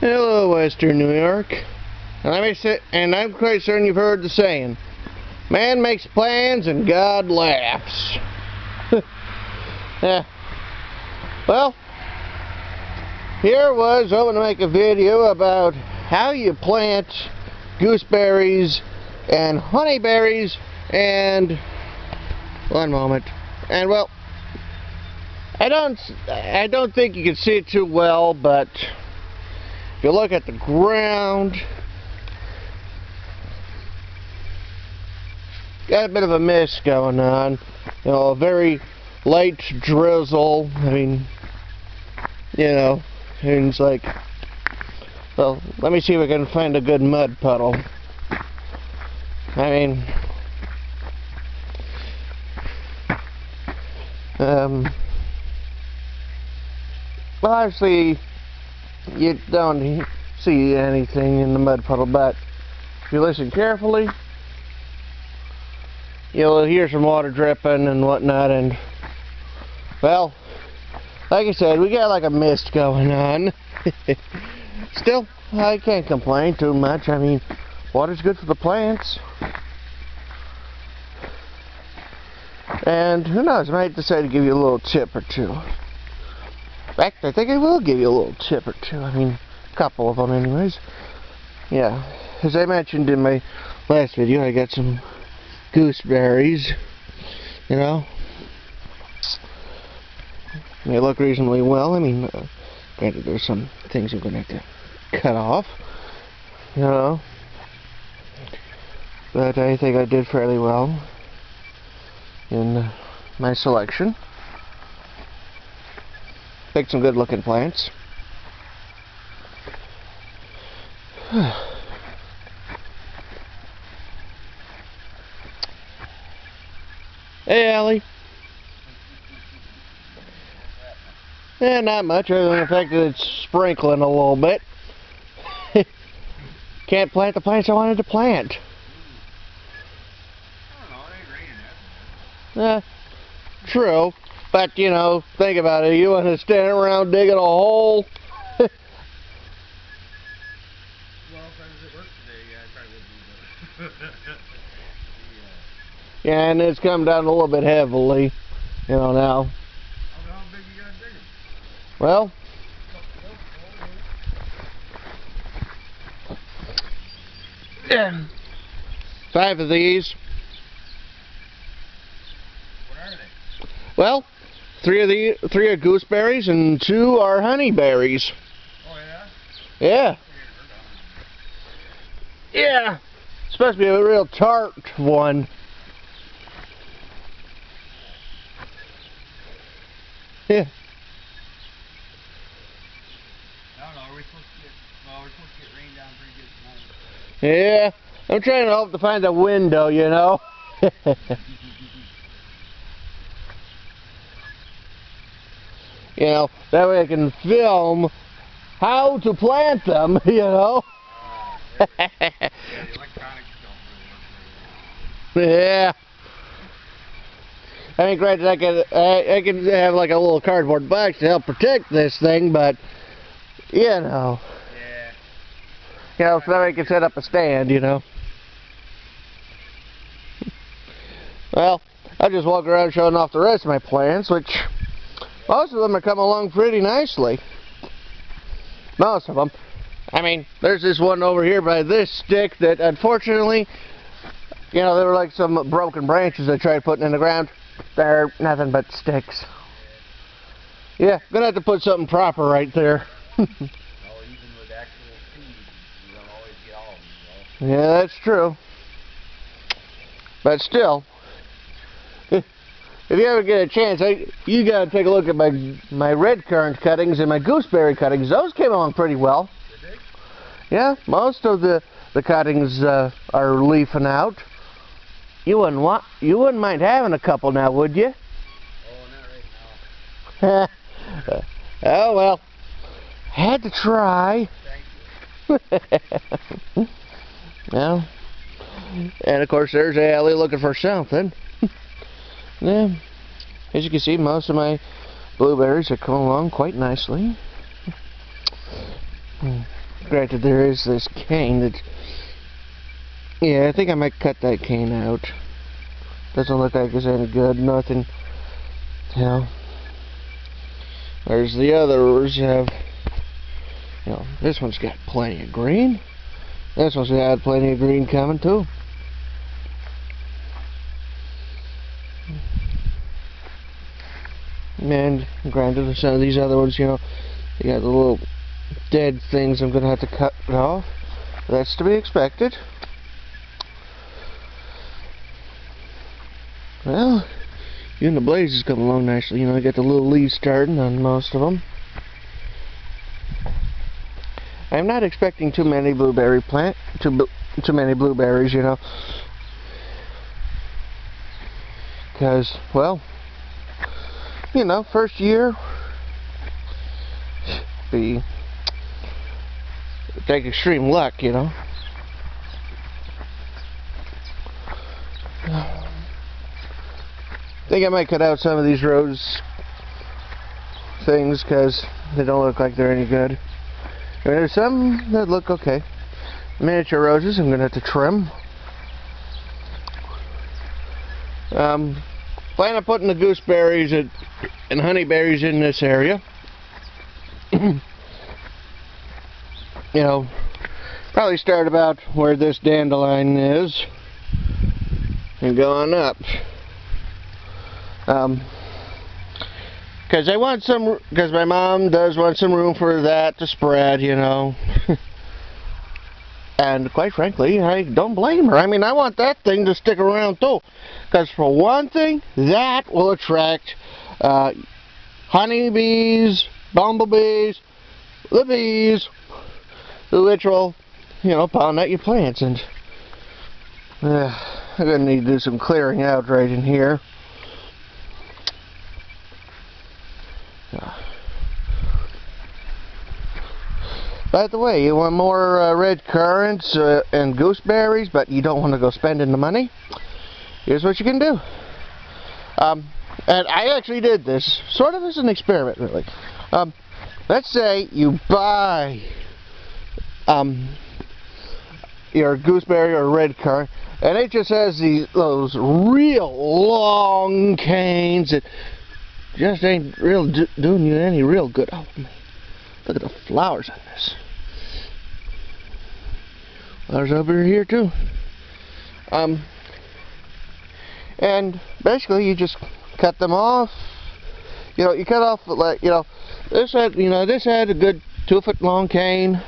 Hello, Western New York. And I'm quite certain you've heard the saying, man makes plans and God laughs. Yeah. Well, here was hoping to make a video about how you plant gooseberries and honeyberries and one moment. And well, I don't think you can see it too well, but if you look at the ground, got a bit of a mist going on. You know, a very light drizzle. I mean, you know, and it's like, well, let me see if I can find a good mud puddle. I mean, well, obviously, you don't see anything in the mud puddle, but if you listen carefully, you'll hear some water dripping and whatnot, and, well, like I said, we got like a mist going on. Still, I can't complain too much. I mean, water's good for the plants. And who knows, I might decide to give you a little tip or two. In fact, I think I will give you a little tip or two. I mean, a couple of them anyways. Yeah, as I mentioned in my last video, I got some gooseberries, you know. They look reasonably well. I mean, granted, there's some things I'm going to have to cut off, you know. But I think I did fairly well in my selection. Picked some good looking plants. Hey, Allie. Yeah, not much other than the fact that it's sprinkling a little bit. Can't plant the plants I wanted to plant. I don't know, it ain't raining that. True. But, you know, think about it. You want to stand around digging a hole? Well, if I was at work today, yeah, I probably would do that. Yeah, and it's come down a little bit heavily, you know, now. How big you gotta dig them? Well, yeah, 5 of these. What are they? Well, 3 are gooseberries and 2 are honeyberries. Oh, yeah? Yeah. Yeah. It's supposed to be a real tart one. Yeah. I don't know, are we supposed to get, well, we're supposed to get rain down pretty good tonight. Yeah. I'm trying to hope to find a window, you know. You know, that way I can film how to plant them, you know. Yeah, the electronics don't really work very well. Yeah. I mean, granted, I can have like a little cardboard box to help protect this thing, but, you know. Yeah. You know, so that way I can set up a stand, you know. Well, I just walk around showing off the rest of my plants, which most of them are coming along pretty nicely. Most of them. I mean, there's this one over here by this stick that, unfortunately, you know, there were like some broken branches I tried putting in the ground. They're nothing but sticks. Yeah, gonna have to put something proper right there. Well, even with actual seeds, you don't always get all of them, Yeah, that's true. But still, if you ever get a chance, you gotta take a look at my red currant cuttings and my gooseberry cuttings. Those came along pretty well. Did they? Yeah, most of the cuttings are leafing out. You wouldn't mind having a couple now, would you? Oh, not right now. Oh well, had to try. Thank you. Well, and of course there's Allie looking for something. Yeah, as you can see, most of my blueberries are coming along quite nicely. granted, there is this cane that... Yeah, I think I might cut that cane out. Doesn't look like it's any good, nothing. You know. There's the others have... You know, this one's got plenty of green. This one's got plenty of green coming too. And granted, some of these other ones, you know, they got the little dead things I'm going to have to cut off. That's to be expected. Well, even the blazes come along nicely. You know, I got the little leaves starting on most of them. I'm not expecting too many too many blueberries, you know, because, well, you know, first year, take extreme luck, you know. I think I might cut out some of these rose things because they don't look like they're any good. There's some that look okay. Miniature roses I'm going to have to trim. Plan on putting the gooseberries and honeyberries in this area. You know, probably start about where this dandelion is and go on up. Because I want some, because my mom does want some room for that to spread, you know. And quite frankly, I don't blame her. I mean, I want that thing to stick around too. Because for one thing, that will attract honeybees, bumblebees, the bees, which will, you know, pollinate your plants. And I'm going to need to do some clearing out right in here. By the way, you want more red currants and gooseberries, but you don't want to go spending the money? Here's what you can do. And I actually did this, sort of as an experiment, really. Let's say you buy your gooseberry or red currant, and it just has those real long canes that just ain't doing you any real good. Oh, man. Look at the flowers on this. Flowers over here too. And basically you just cut them off. You know, you cut off, like, you know, this had a good 2-foot long cane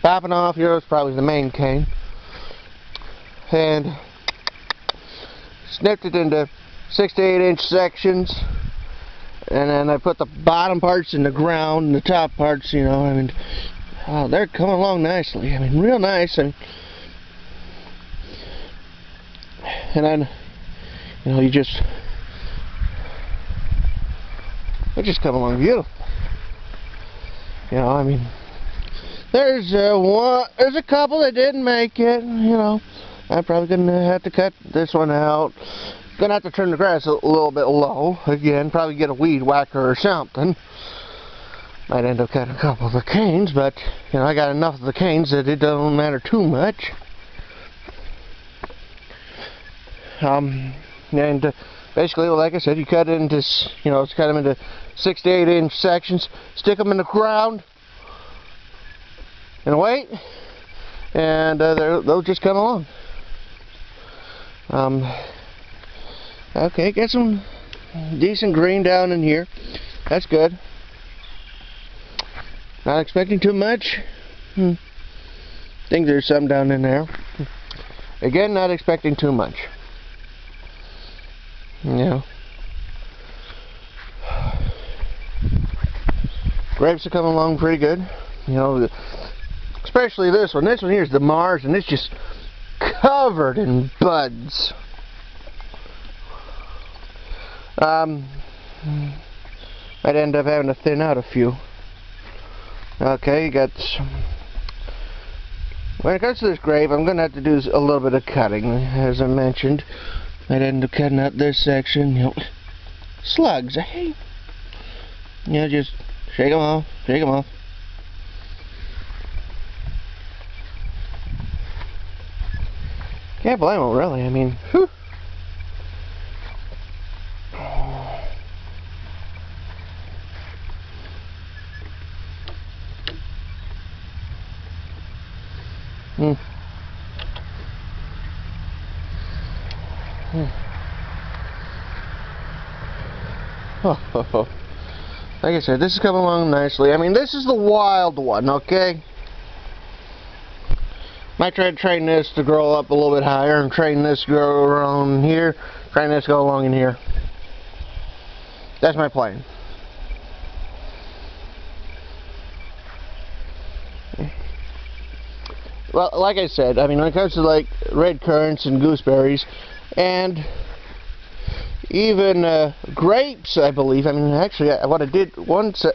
popping off. You know, it's probably the main cane. And snipped it into 6 to 8 inch sections. And then I put the bottom parts in the ground and the top parts, you know, I mean, they're coming along nicely. I mean, real nice. And then, you know, they just come along beautiful. You know, I mean, there's a couple that didn't make it, you know. I'm probably going to have to cut this one out. Gonna have to turn the grass a little bit low again, probably get a weed whacker or something. Might end up cutting a couple of the canes, but you know, I got enough of the canes that it don't matter too much. And basically, well, like I said, you cut it into, you know, cut them into 6 to 8 inch sections, stick them in the ground, and wait, and they'll just come along. Okay, get some decent green down in here. That's good. Not expecting too much. Think there's some down in there. Again, not expecting too much. Yeah. Grapes are coming along pretty good. You know, especially this one. This one here is the Mars, and it's just covered in buds. I'd end up having to thin out a few. Okay, you got some. When it comes to this grape, I'm going to have to do a little bit of cutting, as I mentioned. I'd end up cutting out this section. You know, slugs, hey. You know, just shake them off, shake them off. Can't blame them, really. I mean, whew. Hmm. Oh. Like I said, this is coming along nicely. I mean, this is the wild one, okay? Might try to train this to grow up a little bit higher, and train this to grow around here, train this to go along in here. That's my plan. Well, like I said, I mean, when it comes to like red currants and gooseberries, and even grapes, I believe. I mean, actually, what I did one time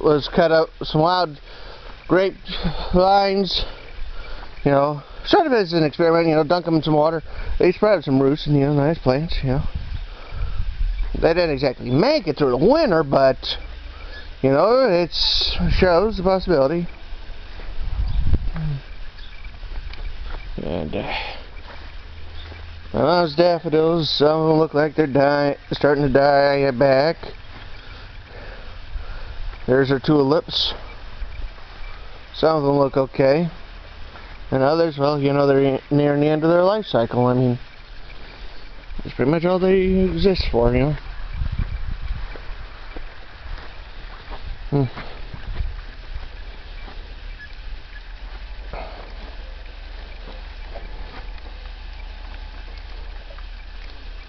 was cut up some wild grape vines. You know, sort of as an experiment. You know, dunk them in some water. They sprouted some roots, and nice plants. They didn't exactly make it through the winter, but it shows the possibility. And those daffodils, some of them look like they're starting to die back. There's our tulips. Some of them look okay. And others, well, they're nearing the end of their life cycle. I mean, that's pretty much all they exist for,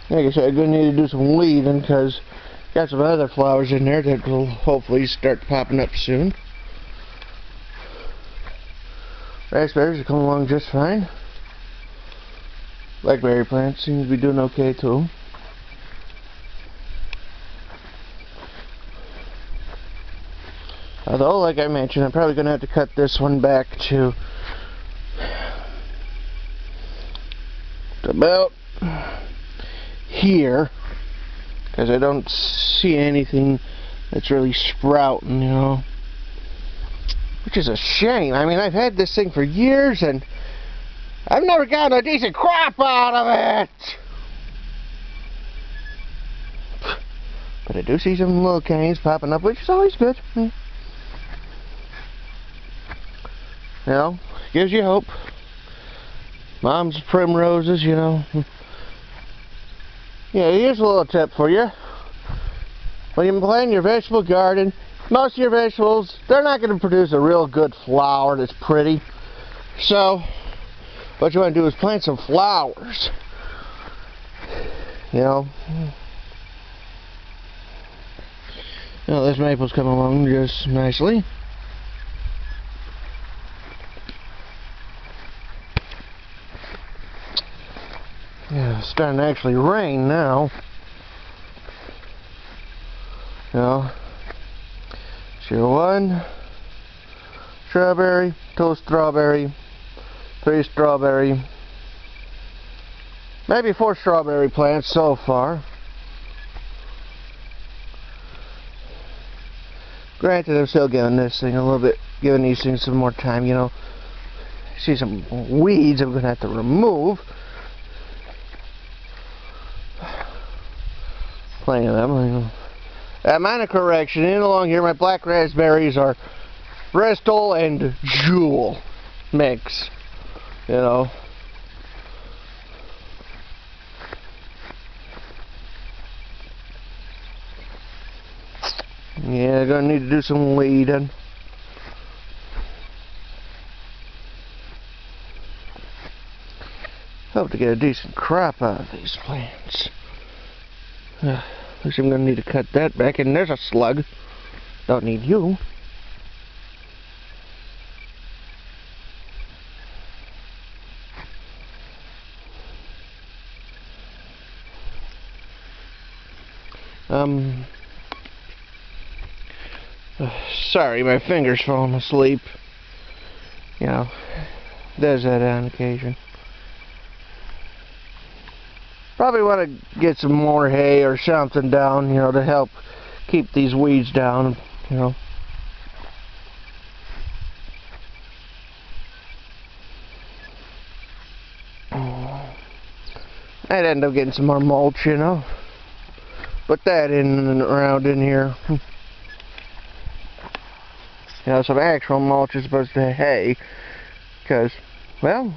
Like I said, I'm going to need to do some weeding because got some other flowers in there that will hopefully start popping up soon. Raspberries are coming along just fine. Blackberry plants seem to be doing okay too. Although, like I mentioned, I'm probably going to have to cut this one back to about here, because I don't see anything that's really sprouting, which is a shame. I mean, I've had this thing for years and I've never gotten a decent crop out of it. But I do see some little canes popping up, which is always good. Gives you hope. Mom's primroses, Yeah, here's a little tip for you. When you plant your vegetable garden, most of your vegetables, they're not going to produce a real good flower that's pretty. So, what you want to do is plant some flowers. This maple's coming along just nicely. Yeah, it's starting to actually rain now. Zero 1 strawberry, 2 strawberry, 3 strawberry, maybe 4 strawberry plants so far. Granted, I'm still giving this thing a little bit, giving these things some more time. See some weeds I'm going to have to remove. Plenty of them. Minor correction, in along here, my black raspberries are Bristol and Jewel mix. Yeah, gonna need to do some weeding. Hope to get a decent crop out of these plants. Looks like I'm going to need to cut that back, and there's a slug. Don't need you. Sorry, my finger's falling asleep. Does that on occasion. Probably want to get some more hay or something down, to help keep these weeds down, I'd end up getting some more mulch, you know. Put that in and around in here. You know, some actual mulch as opposed to hay. Because, well,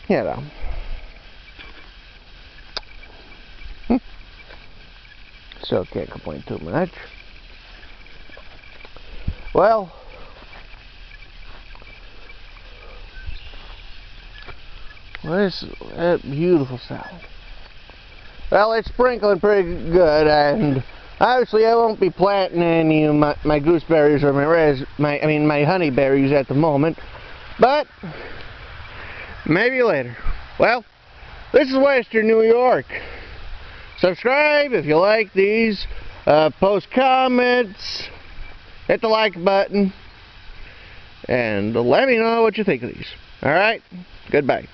you know. Still can't complain too much. Well, this is that beautiful sound. Well, it's sprinkling pretty good, and obviously I won't be planting any of my gooseberries or my honeyberries at the moment, but maybe later. Well, this is Western New York. Subscribe if you like these. Post comments. Hit the like button. And let me know what you think of these. Alright? Goodbye.